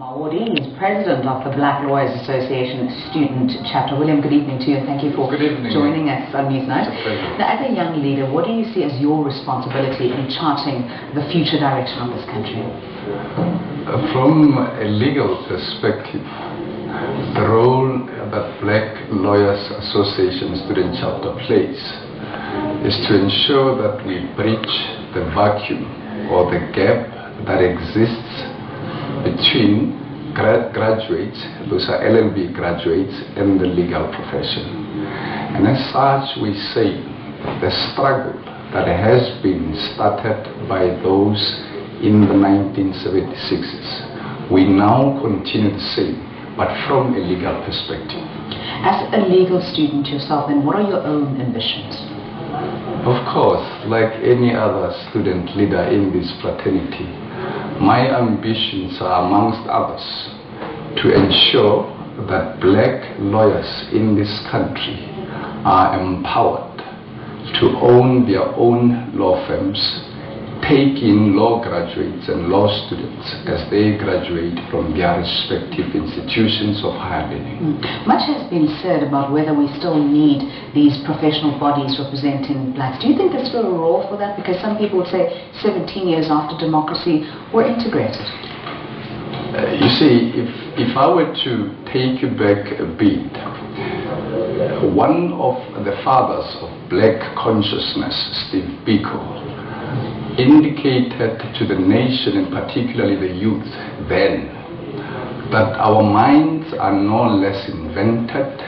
Mawodi is president of the Black Lawyers Association Student Chapter. William, good evening to you, and thank you for joining us on Newsnight. Now, as a young leader, what do you see as your responsibility in charting the future direction of this country? From a legal perspective, the role that Black Lawyers Association Student Chapter plays is to ensure that we bridge the vacuum or the gap that exists between graduates, those are LLB graduates, and the legal profession. And as such, we say the struggle that has been started by those in the 1976s, we now continue the same, but from a legal perspective. As a legal student yourself, then what are your own ambitions? Of course, like any other student leader in this fraternity, my ambitions are, amongst others, to ensure that Black lawyers in this country are empowered to own their own law firms, take in law graduates and law students as they graduate from their respective institutions of higher learning. Much has been said about whether we still need these professional bodies representing blacks. Do you think there's still a role for that? Because some people would say 17 years after democracy, we're integrated. You see, if I were to take you back a bit, one of the fathers of black consciousness, Steve Biko, indicated to the nation, and particularly the youth then, that our minds are no less invented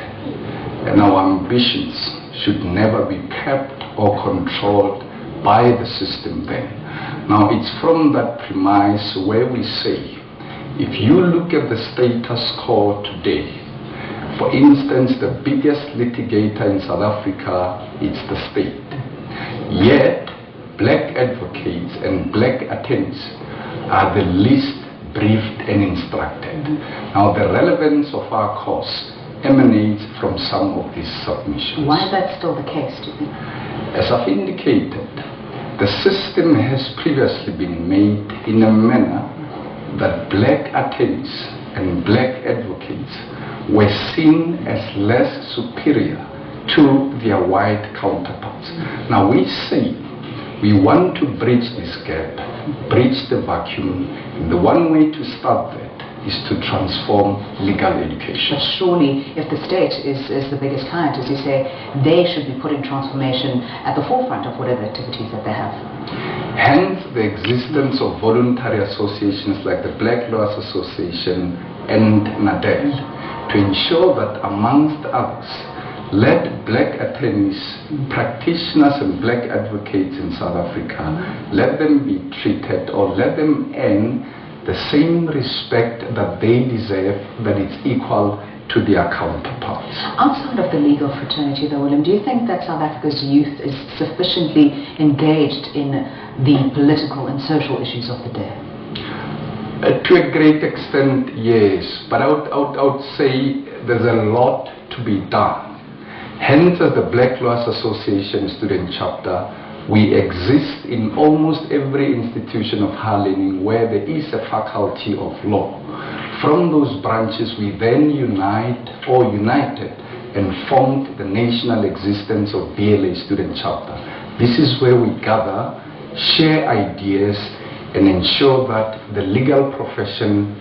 and our ambitions should never be kept or controlled by the system then. Now, it's from that premise where we say, if you look at the status quo today, for instance, the biggest litigator in South Africa is the state. Yet, black advocates and black attorneys are the least briefed and instructed. Now, the relevance of our cause emanates from some of these submissions. Why is that still the case, do you think? As I've indicated, the system has previously been made in a manner that black attorneys and black advocates were seen as less superior to their white counterparts. Now, we say we want to bridge this gap, bridge the vacuum, and the one way to start that is to transform legal education. But surely, if the state is the biggest client, as you say, they should be putting transformation at the forefront of whatever activities that they have. Hence, the existence of voluntary associations like the Black Lawyers Association and NADEL, to ensure that, amongst others, let black attorneys, practitioners and black advocates in South Africa, let them be treated or let them earn the same respect that they deserve, that it's equal to their counterparts. Outside of the legal fraternity, though, William, do you think that South Africa's youth is sufficiently engaged in the political and social issues of the day? To a great extent, yes, but I would say there's a lot to be done. Hence, as the Black Lawyers Association Student Chapter, we exist in almost every institution of higher learning where there is a faculty of law. From those branches, we then united and formed the national existence of BLA Student Chapter. This is where we gather, share ideas, and ensure that the legal profession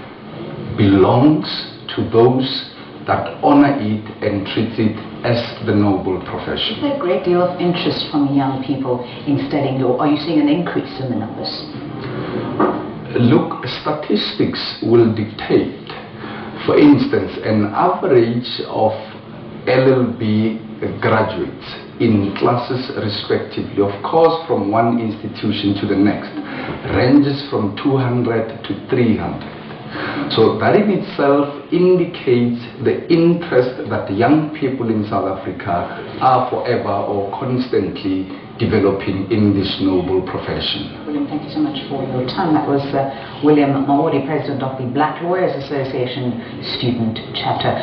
belongs to those that honor it and treat it as the noble profession. Is there a great deal of interest from young people in studying law? Are you seeing an increase in the numbers? Look, statistics will dictate. For instance, an average of LLB graduates in classes respectively, of course from one institution to the next, ranges from 200 to 300. So that in itself indicates the interest that young people in South Africa are forever or constantly developing in this noble profession. William, thank you so much for your time. That was William Mawodi, president of the Black Lawyers Association Student Chapter.